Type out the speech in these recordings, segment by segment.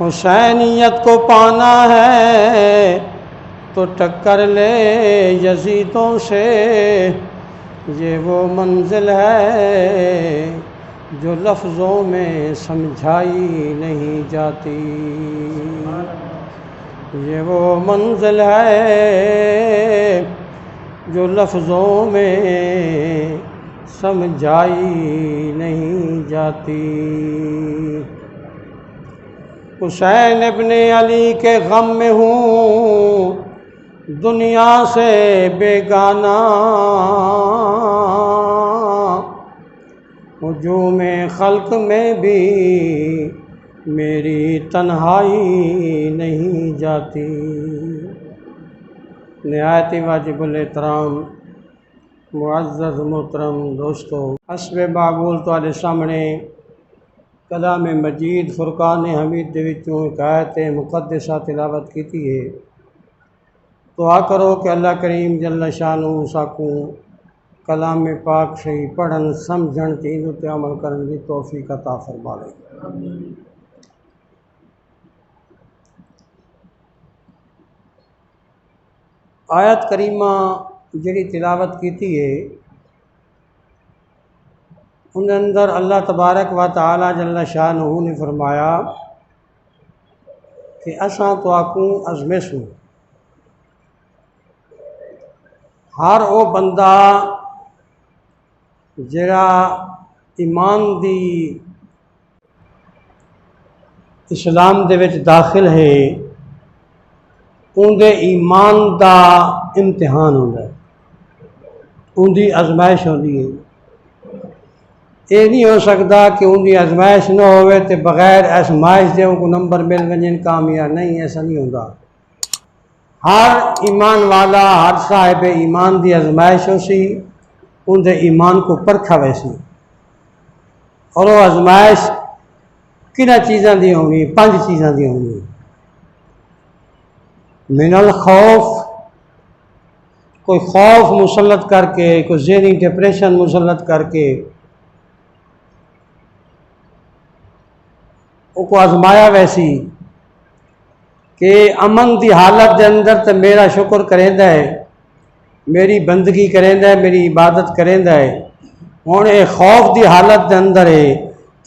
हुसैनियत को पाना है तो टक्कर ले यजीदों से, ये वो मंजिल है जो लफ्ज़ों में समझाई नहीं जाती। ये वो मंजिल है जो लफ्ज़ों में समझाई नहीं जाती। हुसैन इब्ने अली के गम में हूँ दुनिया से बेगाना, हुजूम खल्क में भी मेरी तन्हाई नहीं जाती। निहायत वाजिबुल एहतराम मुअज़्ज़ज़ मोहतरम दोस्तों, हस्ब मामूल तुहाडे सामने कलाम मजीद फुरकान हमीद दे विचों एक आयत मुक़द्दसा तिलावत की है। दुआ करो कि अल्लाह करीम जल्ल शानहू साकू कलाम पाक सही पढ़न समझण ते इन ते अमल करन दी तौफीक अता फरमावे। आयत करीमा जिहड़ी तिलावत की है उन अंदर अल्लाह तबारक व तआला जल्ल शानहू ने फरमाया कि असां तुआकू अज़मैसूं हर वो बंदा जिहड़ा ईमान दी इस्लाम दे विच दाखिल है उनके ईमान दा इम्तिहान होंदा है, उनकी आजमाइश होंदी है। ये नहीं हो सकता कि उनकी आजमाइश न होवे तो बगैर आजमाइश दे उनको नंबर मिल वजन कामयाब, नहीं, ऐसा नहीं होता। हर ईमान वाला हर साहिब ईमान की आजमाइश हो सी, उनके ईमान को परखा वैसी। और वो आजमाइश किन चीज़ों की होनी, 5 चीज़ों की होनी। मिनल खौफ, कोई खौफ मुसलत करके, कोई ज़हनी डिप्रेशन मुसलत करके उसको आजमाया वैसी कि अमन की हालत के अंदर तो मेरा शुक्र करेंदा है, मेरी बंदगी करेंदा है, मेरी इबादत करेंदा है। हुण ये खौफ की हालत के अंदर है,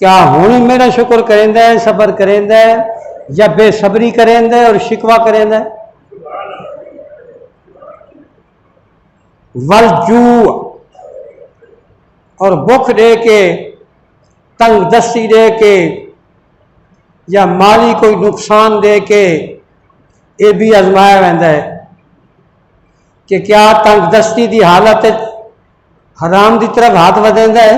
क्या हुण मेरा शुक्र करेंदा है, सबर करेंदा है, या बेसब्री करेंदा है और शिकवा करेंदा है। वलजू, और भुख दे के, तंग दस्ती दे के, या माली कोई नुकसान दे के ये भी आजमाया वैंदा है कि क्या तंग दस्ती की हालत हराम की तरफ हाथ वधेंदा है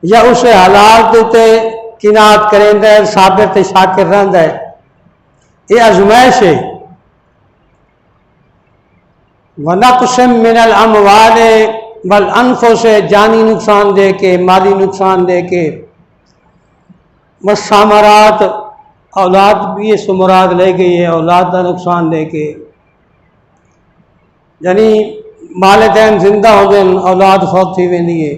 या उस हालात के उत्ते किनात करेंदा है, साबिर ते शाकिर रहंदा है। ये आजमाइश है। वनक़्सिम मिनल अमवाल वल अनफुस, जानी नुकसान दे के, माली नुकसान दे के, मसामरात, औलाद भी इस मुराद ले गई है, औलाद का नुकसान दे के, यानी वालिदैन जिंदा होंदे औलाद फौत थी वेंदी है।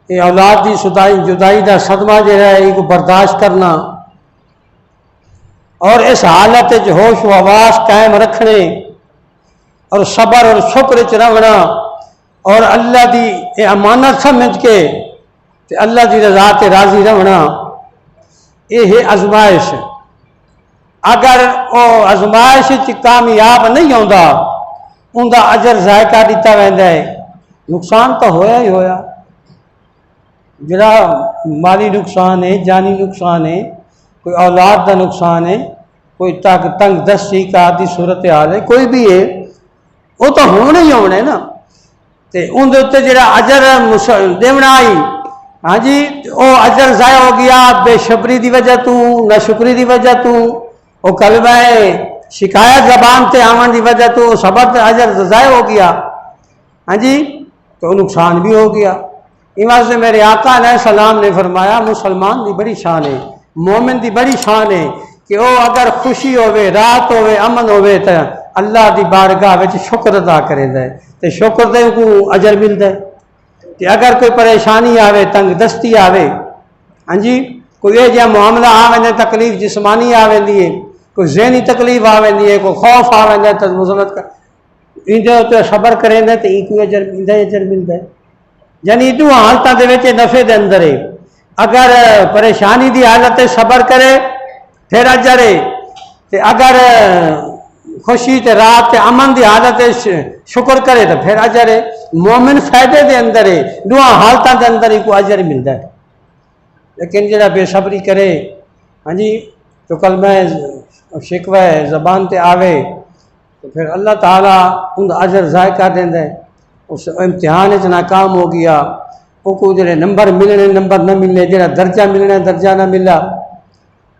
ये औलाद की जुदाई का सदमा जो है इनको बर्दाश्त करना और इस हालत होश व हवास कायम रखने और सबर और शुक्र च रहना और अल्लाह की अमानत समझ के अल्लाह की रजा ते राजी रहना, ये है आजमाइश। अगर वो आजमाइश कामयाब नहीं होता उनका अजर जायका दिता वैंदा है, नुकसान तो होया ही होया। जरा माली नुकसान है, जानी नुकसान है, कोई औलाद का नुकसान है, कोई तंग दस्ती का आदि सूरत हाल है, कोई भी है, वो तो होने ही होने ना। तो उनके उत्ते जरा अजर देवना आई, हाँ जी, वो अजर ज़ाया हो गया बेशबरी की वजह तू, नाशुक्री की वजह तू, वो कलमा शिकायत जबान से आवन की वजह तू सबर अजर ज़ाया हो गया, हाँ जी, तो नुकसान भी हो गया। इस से मेरे आका ने सलाम ने फरमाया मुसलमान की बड़ी शान है, मोमिन की बड़ी शान है कि वो अगर खुशी होवे, राहत होवे, अमन होवे तो अल्लाह की बारगाह में शुक्र अदा करेंदा है, तो शुक्र दे को अजर मिलता है। कि अगर कोई परेशानी आवे, तंग दस्ती आवे, हाँ जी, कोई ये जहा मामला आ वेंदे तकलीफ जिस्मानी आ वेंदी है, कोई ज़हनी तकलीफ आ वेंदी है, कोई खौफ आ वेंदा तो मुसलत का इंदे उत्ते सबर करेंदे तो इको अजर मिलता है। यानी दो हालतों के नफे के अंदर है। अगर परेशानी की हालत सबर करे फिर अजर है, ते अगर खुशी ते रात ते अमन की हालत शुक्र करे तो फिर अजर है। मोमिन फायदे के अंदर है, दो हालतों के अंदर ही को अजर मिलता है। लेकिन जरा बेसब्री करे, हाँ जी, तो कल मैं शिकवा ज़बान ते आवे तो फिर अल्लाह ताला उन अजर ज़ाय कर देंदा है। उस इम्तिहान च नाकाम हो गया, वो को जो नंबर मिलने नंबर न मिलने, जो दर्जा मिलना दर्जा न मिला।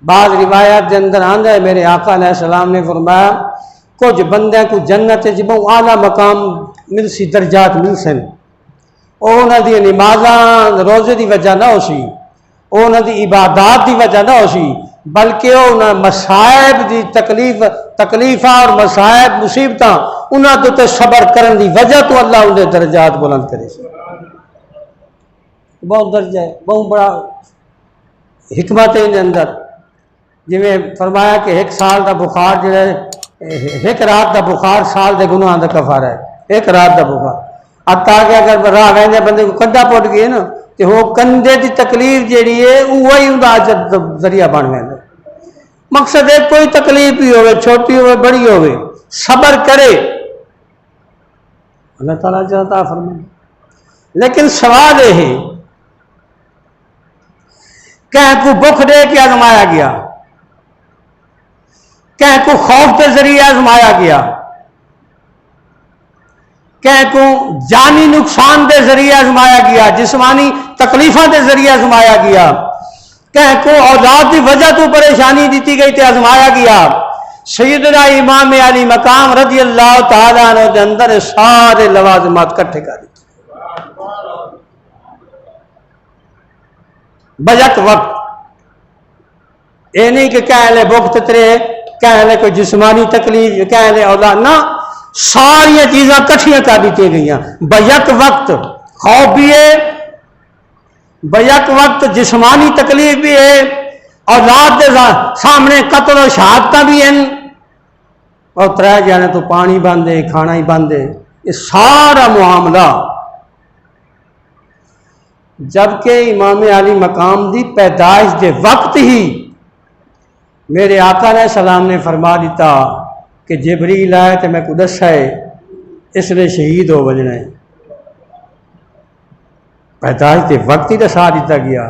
बाद रिवायत के अंदर आंदा है मेरे आका अलैहिस्सलाम ने फरमाया कुछ बंदे को जन्नत बहुत आला मकाम मिल सी, दर्जात मिल सन। उन्होंने नमाजा रोजे की वजह ना हो सी, उन्होंने इबादत की वजह ना हो सी, बल्कि उन्होंने मसायब की तकलीफा और मसायब मुसीबत उन्होंने तो सबर करने की वजह तो अल्लाह उन्हें दर्जात बुलंद करे। बहुत दर्जा है, बहुत बड़ा हिकमत है इनके अंदर। जिमें फरमाया कि एक साल का बुखार जो है, एक रात का बुखार साल के गुनाह का कफारा है। एक रात का बुखार अता के अगर राह वेंदे बंदे को कंधा पुट गए ना तो वो कंधे की तकलीफ जी है वही उनका जरिया बन गया। मकसद है कोई तकलीफ ही हो, छोटी हो बड़ी हो, सबर करे अल्लाह ताला अता फरमाए। लेकिन सवाल यह है कह को भुख दे के आजमाया गया, कह को खौफ के जरिए आजमाया गया, कह को जानी नुकसान के जरिए आजमाया गया, जिस्मानी तकलीफों के जरिए आजमाया गया, कह को औलाद की वजह तो परेशानी दी गई तो आजमाया गया। सैयदना इमाम अली मकाम रज़ी अल्लाह तआला अन्हु के अंदर सारे लवाज़िमात इकट्ठे कर दिए। बजक वक्त ये नहीं कि कह ले भुख तरे, कह ले कोई जिस्मानी तकलीफ, कह ले औलाद ना, सारिया चीज़ा कट्ठियां कर दी गई। बजक वक्त खौफ भी है, बजक वक्त जिस्मानी तकलीफ भी है, औलाद के सामने कत्ल और शहादत भी हैं, और त्रै जाने तो पानी बंद है, खाना ही बंद है। ये सारा मामला जबकि इमाम अली मकाम की पैदाइश के वक्त ही मेरे आका ने सलाम ने फरमा दिता कि जिबरील आए तो मैं को दसा है इसने शहीद हो बजना है। पैदाइश के वक्त ही दसा दिता गया,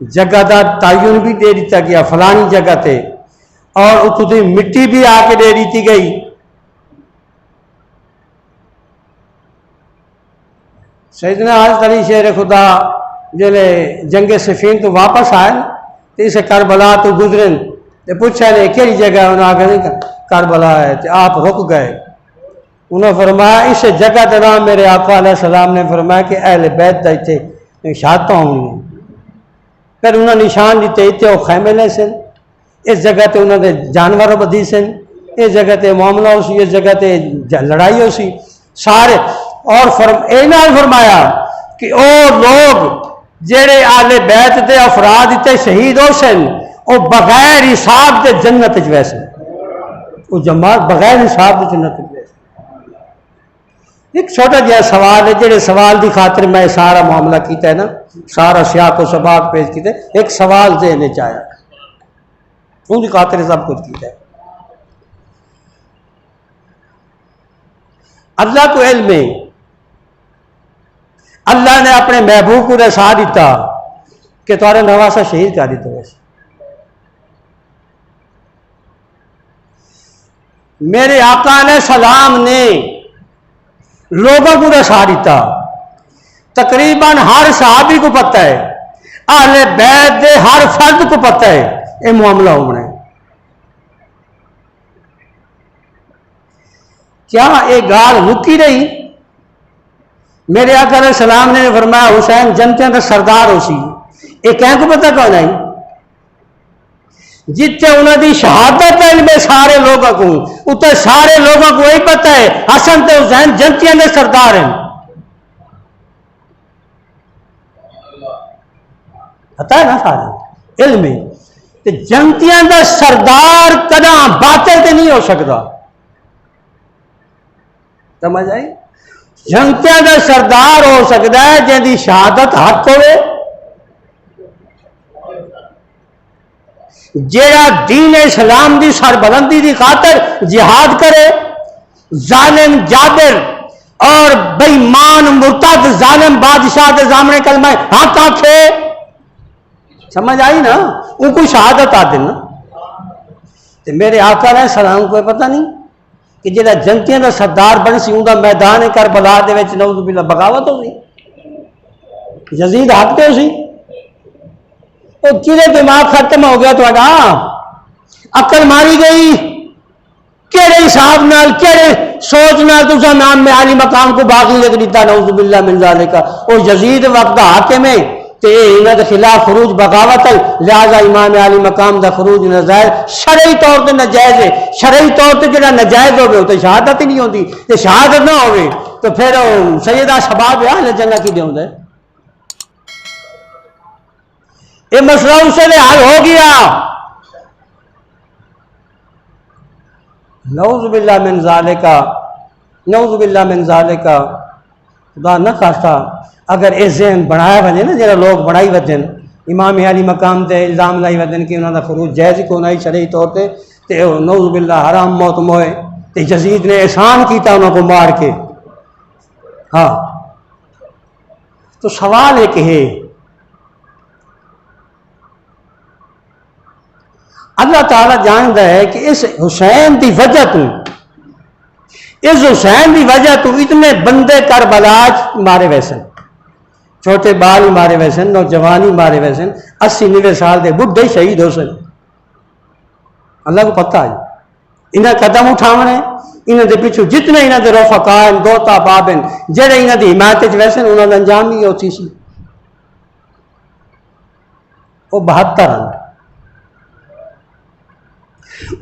जगह का तयन भी दे दिता गया फलानी जगह पे, और उतनी मिट्टी भी आके दे दी गई। सैयदना हज़रत अली शेर खुदा जिले जंगे सिफीन तो वापस आए तो इसे करबला तो गुजरे तो पूछा ने कि जगह, उन्हें आगे करबला है, तो आप रुक गए। उन्होंने फरमाया इस जगह का नाम मेरे आका अलैहि सलाम ने फरमाया कि अहले बैत का इतने शहादत होंगी। फिर उन्होंने निशान दिते इतने वो खैमे ले सन, इस जगह पर उन्होंने जानवर बधी सन, इस जगह पर मामला हो सी, इस जगह पर लड़ाई हो सी सारे। और फरमाया कि वो लोग जेड़े आले बैत के अफराद इतने शहीद हो सन वो बगैर हिसाब के जन्नत वैसे, वो जमात बगैर हिसाब के जन्नत वैसे। एक छोटा जहा सवाल है, जेड़े सवाल की खातिर मैं सारा मामला किया है ना, सारा सियाक और सबाक पेश किया, एक सवाल देने चाहे उनकी खातिर सब कुछ किया है। अल्लाह को इल्म में अल्लाह ने अपने महबूब को दसा दिता कि तुहारे नवासा शहीद कर दिता। वैसे मेरे आका ने सलाम ने लोगों को दसा दिता, तकरीबन हर सहाबी को पता है, अहले बैत दे हर फर्द को पता है ये मामला होना है। क्या ये गाल मुक्की रही? मेरे आका ने सलाम ने फरमाया हुसैन जनता का सरदार हो सी, ये क्या को पता कौन है? जिथे उन्होंने शहादत है सारे लोगों को, उतने सारे लोगों को यही पता है हसन तो हुसैन जनतिया के सरदार हैं। पता है ना सारे, इल्म है। ते जनतियां दा सरदार कदा बातिल ते नहीं हो सकता। समझ आई? जनतियां दा सरदार हो सकता है जिंदी शहादत हक होवे, जेड़ा दीन इस्लाम की सरबलंदी की खातर जिहाद करे, जालिम जाबिर और बेईमान मुर्तद जालिम बादशाह के सामने कलमा हक आखे। समझ आई ना? उनको शहादत आते ना। ते मेरे आका ने सलाम को पता नहीं कि जेड़ा जनतियां का सरदार बन सी उनका मैदान करबला दे विच नऊज़ बिल्लाह बगावत हो सी, यजीद हक ते सी। तो किरे दिमाग खत्म हो गया थोड़ा, अकल मारी गई, केड़े हिसाब नाल केड़े सोच नाल तुसा नाम में आली मकाम को बाकी लिख दिता नऊज़ बिल्लाह मिन ज़ालिका। ओ यजीद वक्त हाकिम है ते इन्हां दे खिलाफ खरूज बगावत है, लिहाजा इमाम आली मकाम दा खरूज नजायज शरई तौर पर नजायज है। शरई तौर पर जो नजायज होवे तो शहादत ही नहीं होती, ते शहादत ना होवे तो फिर सैयदा शबाब अहले जन्नत की देंदा है। ये मसला उससे हल हो गया। नऊज़ बिल्लाह मिन ज़ालिका, नऊज़ बिल्लाह मिन ज़ालिका। खुदा न खास्ता अगर ये ज़हन बनाया वजे ना, जरा लोग बनाई वजन इमाम आली मकाम से इल्ज़ाम लाई वजन कि उन्होंने खरूज जायज़ को नहीं शरई तौर पर, तो नऊज़ बिल्लाह हराम मौत मोए, तो यजीद ने एहसान किया उन्होंने मार के। हाँ, तो सवाल एक है, अल्लाह ताला जानता है कि इस हुसैन की वजह तू, इस हुसैन की वजह तू इतने बंदे करबला मारे वैसन, छोटे बाल मारे वैसन, नौजवानी मारे वैसन, 80-90 साल के बुढ़े शहीद हो सन। अल्लाह को पता है इन्हें कदम उठावने, इन्हों के पिछू जितने इन्हों के रफका दोता बाबन जेडे इन्हों की हिमायत वैसन उन्होंने अंजाम ही होती सी। वो 72 रन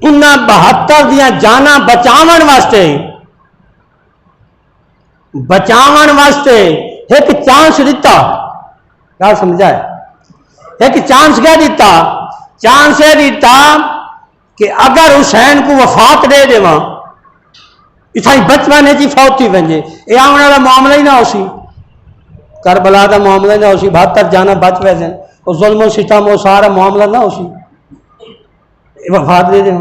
उन्हें 72 दियां जाना बचावन वास्ते एक चांस दिता। क्या समझाए? एक चांस क्या दिता? चांस यह दिता कि अगर हुसैन को वफात दे देव, इतना बचपन जी फौत थी वजे, ये आने वाला मामला ही ना हो सी, करबला का मामला ही ना हो सी, 72 जाना बच वैसे और जुल्म सितम वो सारा मामला ना हो सी, वफात दे देव।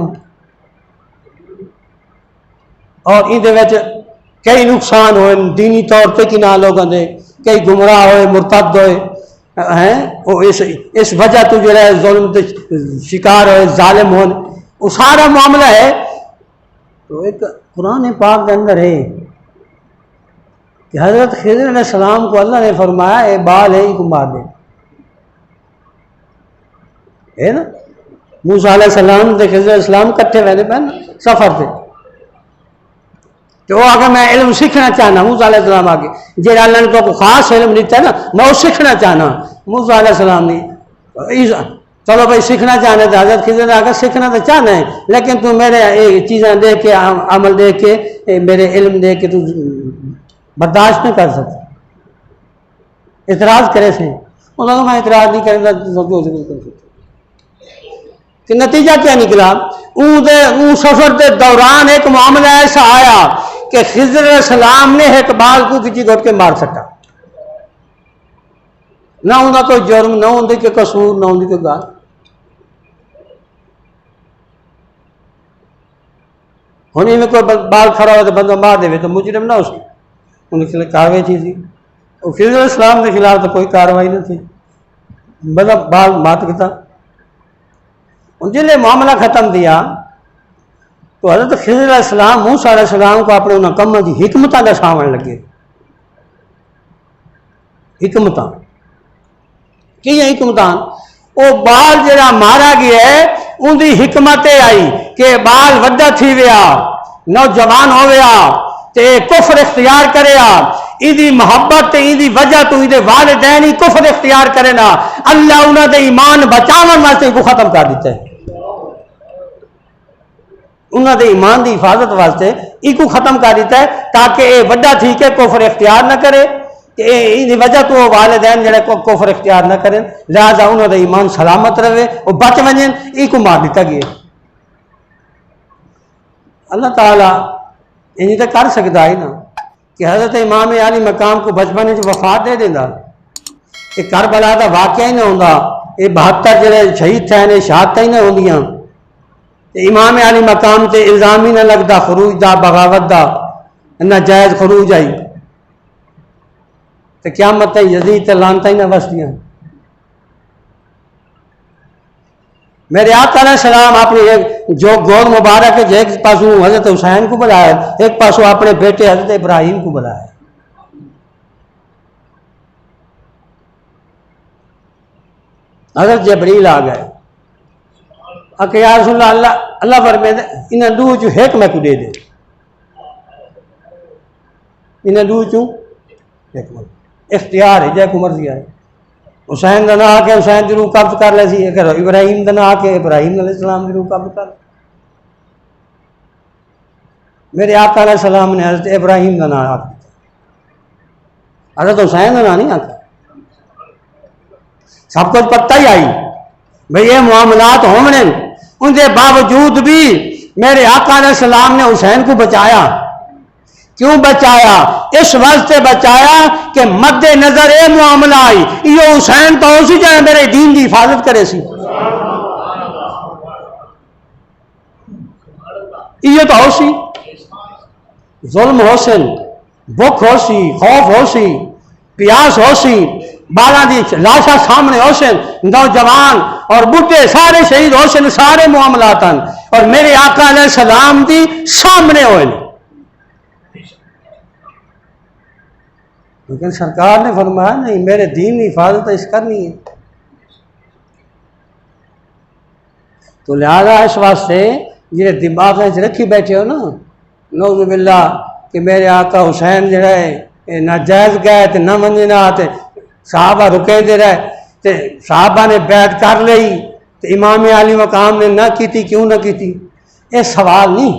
और ये कई नुकसान होए दीनी तौर पर कि ना लोगों के, कई गुमराह होए, मुरतद होए हैं, वो इस वजह तो जो है जुल्म के शिकार होए, जालिम हो, वो सारा मामला है। तो एक कुरान पाक के अंदर है कि हजरत खिज़र अलैहिस्सलाम को अल्लाह ने फरमाया ये बाल है इनको मार दे, है ना। मूसा अलैहिस्सलाम ते खिज़र अलैहिस्सलाम कट्ठे वैसे पैन सफर थे, तो आगे मैं इल्म सीखना चाहना, मूसा अलैहिस्सलाम आगे जे अल्लाह ने तो खास इल्म दिता है ना, मैं वो सीखना चाहना। मूसा अलैहिस्सलाम ने चलो भाई सीखना चाहने तो हजरत खिज़र ने आगे सीखना तो चाहना है, लेकिन तू मेरे चीज़ें देख के अमल देख के मेरे इल्म देख के तू बर्दाश्त नहीं कर सकता, इतराज़ करे से उन्होंने मैं इतराज़ नहीं करेंगे कि नतीजा क्या निकला। सफर के दौरान एक मामला ऐसा आया कि खिज़र अलैहिस्सलाम ने एक बाल को किसी घोट के मार सका, ना उनका कोई जुर्म, ना उनके कसूर, ना उनकी गाल। होने में कोई बाल खड़ा हो तो बंदा मार दे तो मुजरिम ना उसकी, उनके कार्रवाई थी। खिज़र अलैहिस्सलाम के खिलाफ तो कोई कार्रवाई नहीं थी, बंदा बाल मात किया। जिसने मामला खत्म दिया तो हज़रत खिज़र अलैहिस्सलाम मूसा अलैहिस्सलाम को अपने उन्होंने कम की हिकमत दसावन लगे। हिकमत कि हिकमत वो बाल जरा मारा गया है उनकी हिकमत आई कि बाल वड्डा थी गया, नौजवान हो गया, ते कुफर इख्तियार करे, इदी मोहब्बत इदी वजह तो इदे वालिदैन ही कुफर इख्तियार करे ना, अल्लाह उन्होंने ईमान बचावन वास्ते को खत्म कर दिता है। उन्होंने ईमान की हिफाजत वास्ते इको खत्म कर दिता है ताकि ये वड्डा थी के कुफर इख्तियार न करे इन वजह तो वालिदैन जड़े कुफर इख्तियार न करें, लिहाजा उन्होंने ईमान सलामत रहे, वो बच वजन एक मार दिता गया। अल्लाह ताला इन तो कर सकता है ना कि हज़रत इमाम अली मकाम को बचपन में वफात दे देंदा। ये करबला का वाक़या ही ना होंदा, ये 72 जो शहीद थे ने शहादत ही ना होंदियां, इमाम अली मकाम से इल्ज़ाम ही ना लगता खरूज का, बगावत का, नाजायज़ खरूज आई तो क्या मत यजीद ते लानता ही ना बसदियां। मेरे आका अलैहिस्सलाम अपनी एक जो गोद मुबारक है, एक पासों हजरत हुसैन को बुलाया, एक पासों अपने बेटे हजरत इब्राहिम को बुलाया। हजरत जबरील आ गए, आके या रसूल अल्लाह, अल्लाह फरमाते इन्हें दू चू एक मैं को दे दे, इन्हें दू चू एक मैं इख्तियार है, जै को मर्जी आए। हुसैन का ना आके हुसैन की रूह कब्ज कर ले सी, इब्राहिम का ना आके इब्राहिम अलैहिस्सलाम की रूह कब्ज कर। मेरे आका अलैहिस्सलाम ने हजरत इब्राहिम का ना आख दिया, हजरत हुसैन का ना नहीं आका। सब कुछ पता ही आई भाई ये मामलात होने, उनके बावजूद भी मेरे आका अलैहिस्सलाम ने हुसैन को बचाया। क्यों बचाया? इस वास्ते बचाया कि मद्दे नजर ये मामला आई, ये हुसैन तो उसी जाए मेरे दीन की हिफाजत करे सी, ये तो होसी जुल्म होसन, भुख होसी, खौफ होसी, प्यास होसी, बाला दी लाशा सामने होसन, नौजवान और बुढ़े सारे शहीद होसन, सारे मामलात और मेरे आका अलैहिस्सलाम दी सामने होए। लेकिन सरकार ने फरमाया नहीं, मेरे दीन की हिफाजत इस करनी है। तो लिहाजा इस वास्ते जो दिमाग में रखी बैठे हो ना नौज़ बिल्लाह कि मेरे आका हुसैन जो है नाजायज़ गए तो न मनना, तो साहबा रुके दे रहे तो साहबा ने बैत कर ली तो इमाम अली मकाम ने ना की, क्यों ना की? ये सवाल नहीं,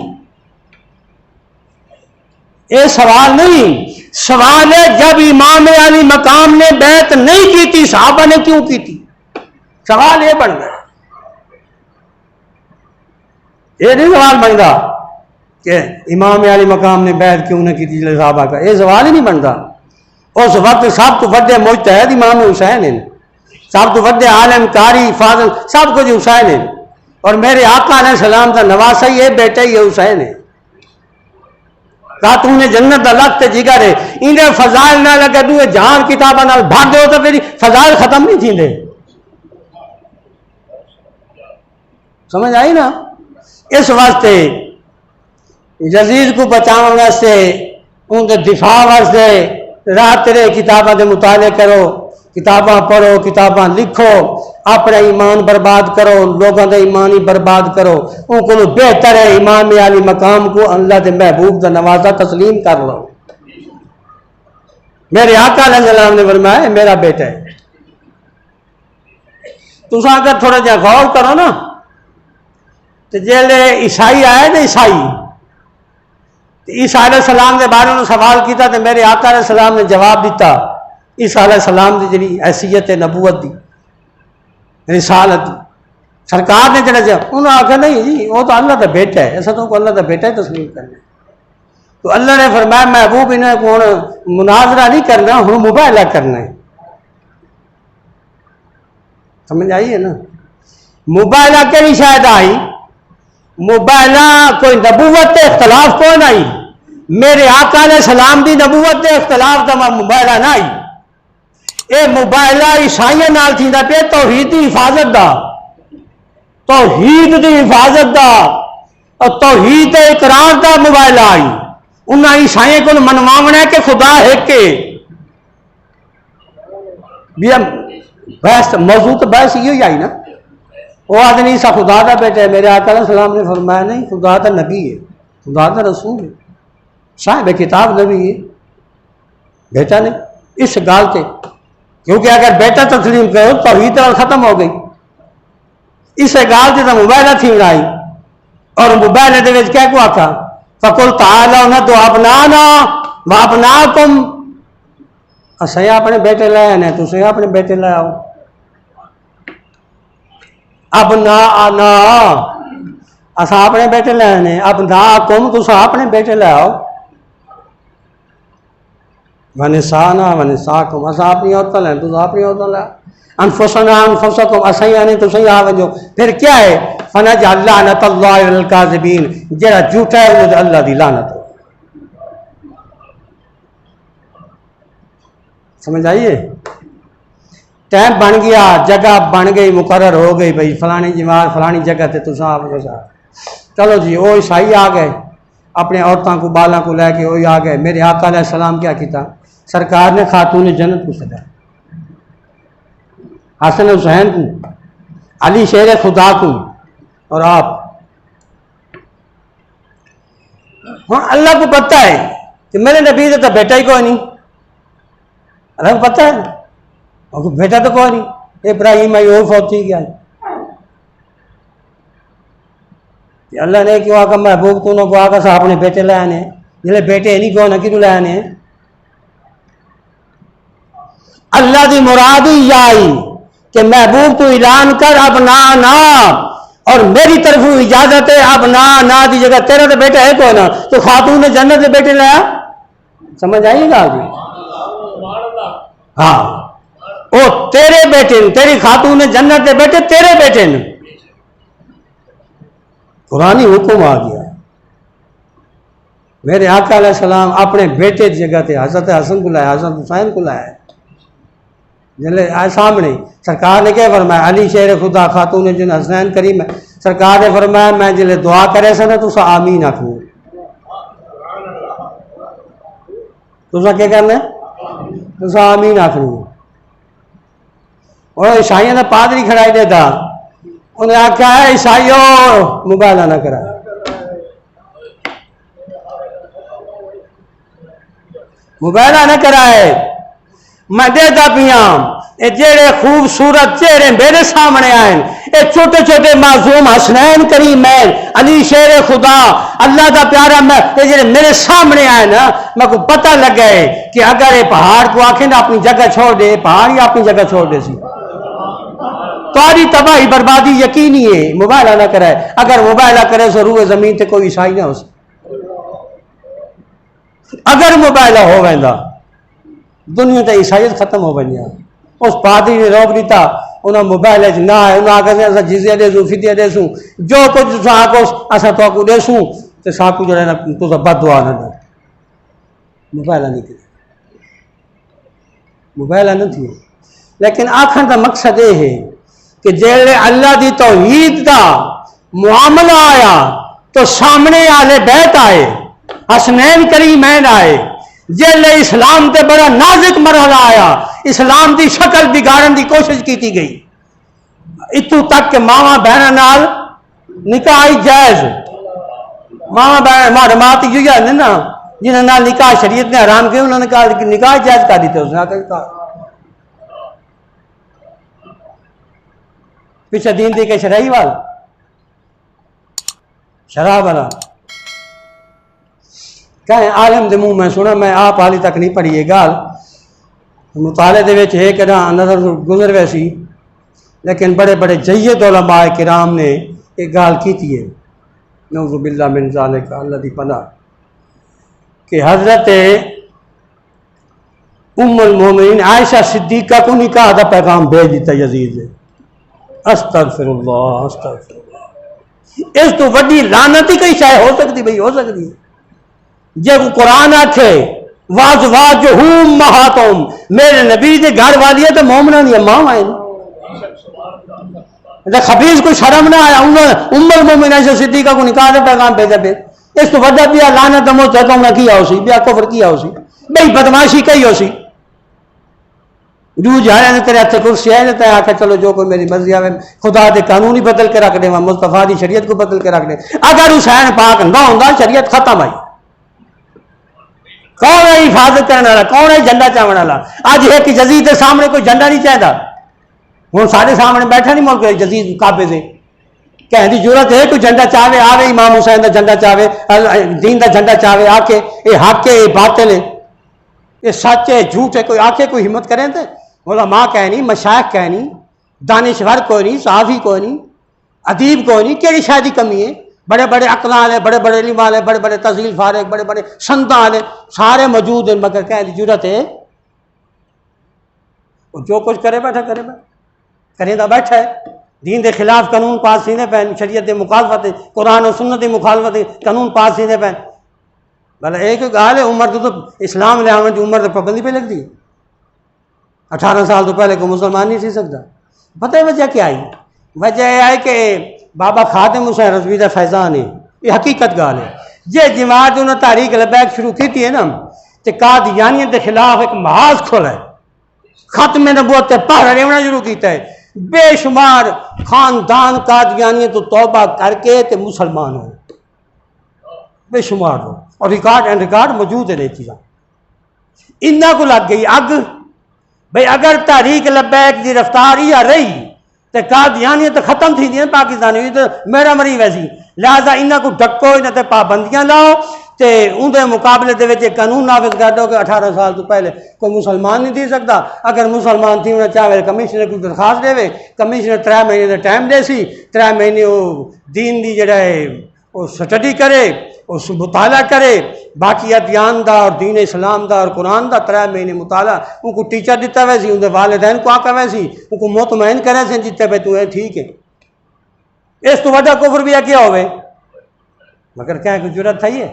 ये सवाल नहीं, सवाल है जब इमाम अली मकाम ने बैत नहीं की थी साहबा ने क्यों की थी? सवाल ये बन गया। ये नहीं सवाल बनता कि इमाम अली मकाम ने बैत क्यों ना की थी साहबा का, ये सवाल ही नहीं बनता। उस वक्त सब तो बड़े मुजतहिद इमाम हुसैन है, सब तो बड़े आलम कारी फाजल सब कुछ हुसैन है, और मेरे आका अलैहिस्सलाम का नवासा ही है, बेटा ही हुसैन है। खातून जन्नत का लख ते जिगर है, इन्हें फजाइल ना लगे तू जहान किताबा नाल भाग दो तो तेरी फजाइल खत्म नहीं थींदे। समझ आई ना? इस वास्ते यजीद को बचाने वास्ते, उनके दिफा वास्ते रात तेरे किताबा के मुताले करो, किताबा पढ़ो, किताबा लिखो, अपना ईमान बर्बाद करो, लोगों का ईमान ही बर्बाद करो। उनको बेहतर है इमाम अली मकाम को अल्लाह के महबूब का नवाजा तस्लीम कर लो। मेरे आका अलैहिस्सलाम ने फरमाया मेरा बेटा है। तुम अगर थोड़ा जा गौर करो ना तो जेले ईसाई आए ना, ईसा अलैहिस्सलाम के बारे में सवाल किया तो मेरे आका अलैहिस्सलाम ने जवाब दिता ईसा अलैहिस्सलाम की जी हैसियत है नबूवत की, रिसालत की। सरकार ने जरा उन्होंने आखा नहीं जी वो तो अल्लाह का बेटा है, ऐसा तो अल्लाह का बेटा ही तस्लीम करना। तो अल्लाह ने फरमाया महबूब इन्हें को मुनाजरा नहीं करना, हूँ मुबाहला करना है। समझ आई है ना? मुबाहला कहीं शायद आई, मुबाहला कोई नबूवत इख्तलाफ कौन आई, मेरे आका अलैहिस्सलाम की नबूवत इख्तलाफ का मुबाहला ना आई। ये मुबाहला ईसाइयों नाल थींदा पे तौहीद की हिफाजत का, तौहीद की हिफाजत का और तौहीद इकरार का मुबाहला आई। उन्हें ईसाइयों को मनवावना है कि खुदा है के भी हम बहस मौजूद तो बहस ये आई ना। वो आदमी ईसा खुदा का बेटा है, मेरे आका अलैहिस्सलाम ने फरमाया नहीं खुदा का नबी है, खुदा का रसूल है, साहिब किताब नबी है, बेटा नहीं। इस गाल से क्योंकि अगर बेटा तस्लीम करो तौहीद और खत्म हो गई। इस गाल से तो मुबाहला थी बनाई और मुबाहले दे विच क्या को आखा फकुल ताला ना तो अपना ना व अपना तुम असें अपने बेटे लाए ने, तुसें अपने बेटे ले आओ। अब ना आना असा अपने बेटे लाए ने, अब ना कुम तुस अपने बेटे ले आओ। वने सा ना वने सा कुम, असा अपनी औरत लाए, तुस अपनी औरत लाओ। अनफुसना अनफुसकुम, असा आने तुसें आ वजो। फिर क्या है, फनजअल लानतल्लाहि अलल काज़िबीन, जेड़ा झूठा है वो अल्लाह दी लानत हो। समझ आइए? टाइम बन गया, जगह बन गई, मुकर्रर हो गई, भाई फलानी जमात फलानी जगह ते तुसा आप। चलो जी, वो ईसाई आ गए अपने औरतों को बालों को लैके, वो आ गए। मेरे आका अलैहि सलाम क्या किया, सरकार ने खातून जन्नत को सजा, हसन हुसैन को, अली शेर खुदा को, और आप। हाँ, अल्लाह को पता है कि मेरे नबी तो बेटा ही कोई नहीं, अल्लाह को पता है बेटा तो कोई नहीं, इब्राहिम आई और फौत गया। अल्लाह ने क्यों आकर महबूब तूने को आकर सा अपने बेटे लाने, जिले बेटे नहीं कौन कि लाने। अल्लाह की मुराद ही आई कि महबूब तू ऐलान कर अब ना ना, और मेरी तरफ इजाजत है, अब ना ना की जगह तेरा तो बेटा है कौन ना, तो खातून ने जन्नत के बेटे लाया। समझ आइएगा जी? हाँ, ओ तेरे बेटे ने, तेरी खातून ने जन्नत के बेटे तेरे बेटे ने। कुरानी हुक्म आ गया। मेरे आका अलैहि सलाम अपने बेटे की जगह पे हजरत हसन को लाया, हजरत हुसैन को लाया। जिले आए सामने सरकार ने क्या फरमाया, अली शेर खुदा खातून जिन हसनैन करीम है। सरकार ने फरमाया मैं जिले दुआ करे सा ना तुसा आमीन आखो। तुसा क्या करना, तुसा आमीन आखनी। और ईसाइयों ने पादरी खड़ाई देता, उन्हें आख्या है ईसाइयों मोबाइल ना करा, मोबाइल ना कराए। मैं देता पिया जेड़े खूबसूरत चेहरे मेरे सामने आए, ये छोटे छोटे मासूम हसनैन करीमैन, अली शेर खुदा, अल्लाह का प्यारा, मैं ये जेड़े मेरे सामने आए ना, मैं को पता लग गए कि अगर ये पहाड़ को आखे ना अपनी जगह छोड़ दे, पहाड़ ही अपनी जगह छोड़ दे सी, तारी तबाही बर्बादी यकीनी है। मोबाइल ना कराए, अगर मोबाइल करे सो रूए जमीन ते कोई ईसाई ना हो। अगर मोबाइल हो वैंदा दुनिया तो ईसाइयत खत्म हो वही। उस पादरी ने रोक दिता, उन्हें मोबाइल ना है, उन्हें आगे अस जिजिया देसूँ, फिदिया देसूँ, जो कुछ आको असा तो देसूँ, तो साकू जो है ना तुझा बददुआ ना दे। मोबाइल नहीं थी, मोबाइल नहीं थी। लेकिन आखिर का मकसद ये है कि जेड़े अल्लाह की तौहीद का मुआमला आया तो सामने आले बैत आए, हसनैन करीमैन आए। जेले इस्लाम ते बड़ा नाजुक मरहला आया, इस्लाम की शक्ल बिगाड़न की कोशिश की गई, इतों तक के मावा बहन नाल निकाह जायज। मावा बहन मारे मात युवा ना जिन्हें नाल निकाह शरीयत ने हराम किया, उन्होंने कहा कि निकाह जायज कर दी थे। उसने कहा पीछे दीन दी के शराई वाल शराब वाला कहें आलम दे मुंह में सुना, मैं आप हाली तक नहीं पढ़ी है गाल, मुताले दे विच है कि नजर गुजर वैसी, लेकिन बड़े बड़े जय्यद उलमा किराम ने एक गाल की थी है, नऊज़ु बिल्लाह मिन ज़ालिक, अल्लाह दी पनाह, कि हजरत उम्मुल मोमिनीन आयशा सिद्दीका को निकाह दा पैगाम भेज दिता यजीद ने। अस्तगफिरुल्लाह अस्तगफिरुल्लाह, इस तो वड्डी लानत ही कई शायद हो सकती, भाई हो सकती है। जे कुरान आखे वाज़वाजुहुम उम्महातुहुम, मेरे नबी के घर वाली है तो मोमना दी मां है। खबीज को शर्म ना आया, उम्मुल मोमिनीन आयशा सिद्दीका को निकाह दा पैगाम भेजा पे, इस तो वड्डा बिया लानत मोहतरम ने किया होसी, बिया कुफ्र किया होसी, भाई बदमाशी कही होसी। जू जाया ने तेरे हथे कुर्सी है ते आखे चलो जो कोई मेरी मर्जी आवे, खुदा के कानून ही बदल के रख दे, मुस्तफा की शरीयत को बदल के रख दे। अगर हुसैन पाक ना होंदा शरीयत खत्म आई। कौन है हिफाजत करने वाला, कौन है झंडा चावने वाला? अज एक जजीद के सामने कोई झंडा नहीं चाहता, हूँ साढ़े सामने बैठा नहीं मुल्क जजीद काबे से, कहने की जरूरत है कोई झंडा चावे आवे, इमाम हुसैन का झंडा चावे, दीन का झंडा चावे आके ये हक है ये बातिल है, ये सच है झूठ है, कोई आके कोई हिम्मत करें तो उलमा कह नहीं, मशाइख कह नहीं, दानिशवर कोई नहीं, सहाफ़ी कोई नहीं, अदीब कोई नहीं, केड़ी शायद कमी है। बड़े बड़े अकलां वाले, बड़े बड़े इल्म वाले, बड़े बड़े तहसील फारिग, बड़े बड़े संतां वाले सारे मौजूद हैं, मगर कहने की जरूरत है जो कुछ करे बैठा करेंदा बैठा है। दीन के खिलाफ कानून पास थींदे पैन, शरीयत के मुखालफत, कुरान और सुन्नत की मुखालफत कानून पास थींदे पैन। भला एक गाल है उम्र तो इस्लाम ले आने की उम्र तो पाबंदी पे लगती है। 18 साल तो पहले कोई मुसलमान नहीं सी सकता। पता है वजह क्या आई? वजह यह है कि बाबा खादिम हुसैन रज़वी दा फैज़ान है, ये हकीकत गाल है। जे जमात उन्हें तहरीक लबैक शुरू की है ना, तो कादियानियत के खिलाफ एक महाज खोला है, खत्म नबूवत ते पहरा रेवना शुरू किया है। बेशुमार खानदान कादियानियत तो तौबा करके ते मुसलमान हो, बेशुमार हो, और रिकॉर्ड एंड रिकॉर्ड मौजूद है। चीज़ा इन्ना को लग गई अग भाई अगर तहरीक लबैक की रफ्तार या रही तो कादियानियत तो खत्म थी दी पाकिस्तानी तो मेरा मरी वैसी। लिहाजा इन्हों को डको, इन्होंने पाबंदियां लाओ, तो उनके मुकाबले के कानून नाफिज कर दो कि 18 साल तो पहले कोई मुसलमान नहीं दे सकता। अगर मुसलमान थी उन्हें चाहे कमिश्नर को दरखास्त देवे, कमिश्नर 3 महीने का टाइम दे सी, 3 महीने वो दीन की जरा वो स्टडी करे, उस मुताला करे, बाकी अध्ययन का और दीन इस्लाम का और कुरान का 3 महीने मुताला उनको टीचर दिता वैसी, उनके वालिदैन को आका वैसी, उनको मुतमईन करे से जितने पे तू ठीक है। इस तो वड्डा कुफर भी क्या हो, मगर क्या कोई जरूरत थी है?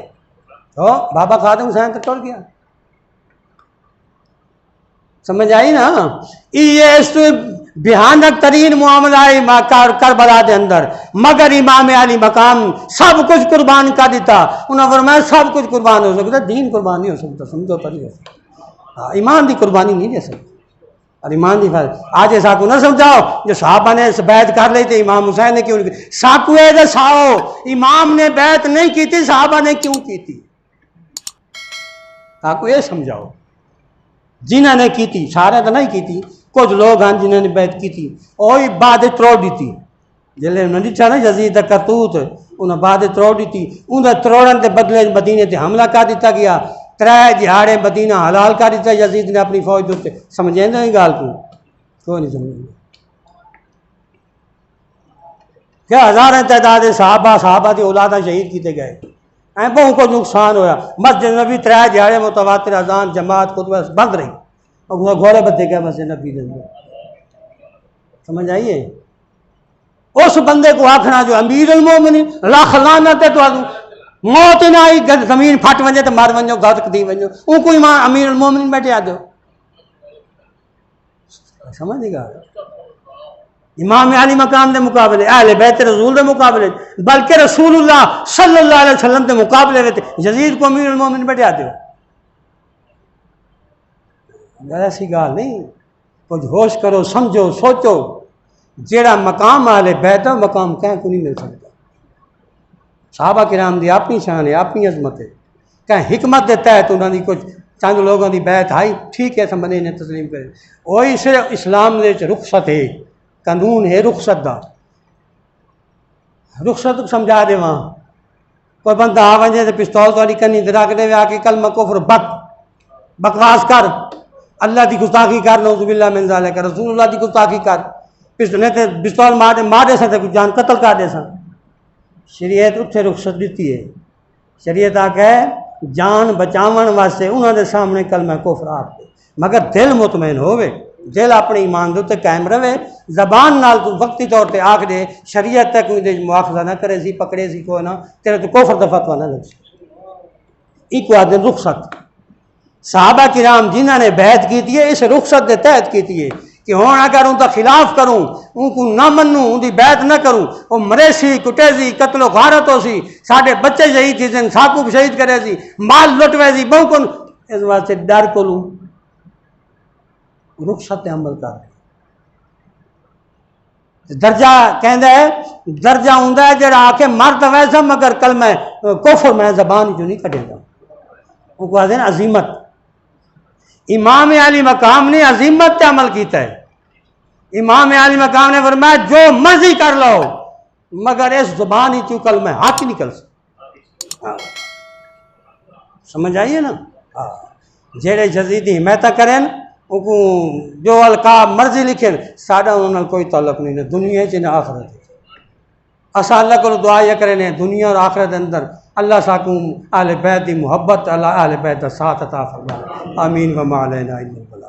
तो बाबा खादिम हुसैन तो टुर गया। समझ आई ना? ये इस भयानक तरीन मामला है करबला के अंदर, मगर इमाम अली मकाम सब कुछ कुर्बान कर दिता। उन्होंने फरमाया सब कुछ कुर्बान हो सकता, दीन कुर्बान नहीं हो सकता। समझो तो नहीं हो सकता, हाँ, ईमान की कुर्बानी नहीं दे सकती। और ईमान की आज ऐसा को ना समझाओ जो साहबा ने बैत कर ली थी, इमाम हुसैन ने क्यों नहीं की? साकू दसाओ इमाम ने बैत नहीं की थी, साहबा ने क्यों की थी? आपको ये समझाओ जिन्होंने की थी, सारे तो नहीं की थी, कुछ लोग हैं जिन्होंने बैत की थी और बाद तोड़ दी थी। जिले उन्हें दिखा ना यजीद का करतूत, उन्हें बाद तोड़ दी थी। उन्हें तोड़न के बदले मदीने से हमला कर दिता गया, 3 दिहाड़े मदीना हलाल कर दिता यजीद ने अपनी फौज के उत्ते। समझे ना गाल को? कोई नहीं समझेंगे। क्या हज़ारें तादाद साहबा की औलादा शहीद किए गए, बहुत कुछ नुकसान होया। मस्जिद नबी 3 दिहाड़े मुतवातिर अजान जमात खुतबा बंद रही और घोड़े बदे गए मस्जिद नबी के अंदर। समझ आइए? उस बंदे को आखना जो अमीर उल मोमिनीन लाख लानत है, तो मौत ना आई, जमीन फट वजे तो मर वजो, गदक दी वजो, उनको ईमान अमीर उल मोमिनीन बैठे आ दो। समझेगा? इमाम अली मकाम के मुकाबले, अहले बैत रसूल के मुकाबले, बल्कि रसूलुल्लाह सल्लल्लाहु अलैहि वसल्लम के मुकाबले में यजीद को अमीरुल मोमिनीन बैठा दो। ऐसी गाल नहीं, कुछ होश करो, समझो, सोचो। जेड़ा मकाम अहले बैत है मकाम कहीं को नहीं मिल सकता। साहबा किराम की अपनी शान है, अपनी अजमत है। कहीं हिकमत के तहत उन्होंने कुछ चंद लोगों की बैत आई, ठीक है, समझे ने तस्लीम करे। वही सिर्फ इस्लाम में रुखसत है, कानून है रुखसत का। रुखसत समझा दे। वहाँ कोई बंदा आ वजे तो पिस्तौल थोड़ी कन्नी रख दे, आके कलमा कुफर बकवास कर, अल्लाह की गुस्ताखी कर, नौजुबिल्लाह मिन ज़ालिक, रसूलुल्लाह की गुस्ताखी कर, पिस्तौल मार दे सकते, जान कतल कर दे सा। शरीयत उत्थे रुखसत दी है। शरीयत आके जान बचावन वास्ते उन्होंने सामने कलमा कुफर आप, मगर दिल मुतमईन होवे, दिल अपने ईमान के उत्ते कायम रहे। जबान नाल तू वक्ती तौर पर आख दे शरीयत तक मुआखजा ना करे सी, पकड़े सी कोई ना, तेरे तो कुफर दा फतवा ना लग सी। एक आदमी रुखसत साहबा किराम जिन्होंने बैत की है, इस रुखसत के तहत की है कि हुण अगर उनका खिलाफ करूँ, उनको ना मनूँ, उनकी बैत ना करूँ, वो मरे सी, कुटे सी, कतलो गारत हो सी, साढ़े बच्चे शहीद थी, साकू शहीद करे सी, माल लुटवे सी, बहु को इस वास्ते डर को लूँ रुखसत अमल कर। दर्जा कहता है, दर्जा होंगे जरा आके मर्द वैसा, मगर कल मैं कुफर मैं जबान जो नहीं कटेगा। वो कहते हैं अजीमत। इमाम अली मकाम ने अजीमत पे अमल किया है। इमाम अली मकाम ने फरमाया जो मर्जी कर लो, मगर इस जुबान ही कल मैं हाथ ही निकल सकता। समझ आइए ना? हाँ, जेड़े जजीदी हिमायत करें उनको जो अलका मर्जी लिखें साड़ा उन्होंने कोई ताल्लुक नहीं न दुनिया च न आखिरत असा अल्लाह को दुआ ये करें दुनिया और आखिरत अंदर अल्लाह साकूम आले बैत की मुहब्बत अल्लाह आले बैत का साथ अता फरमाए आमीन व मा अलैना इल्लल बलाग।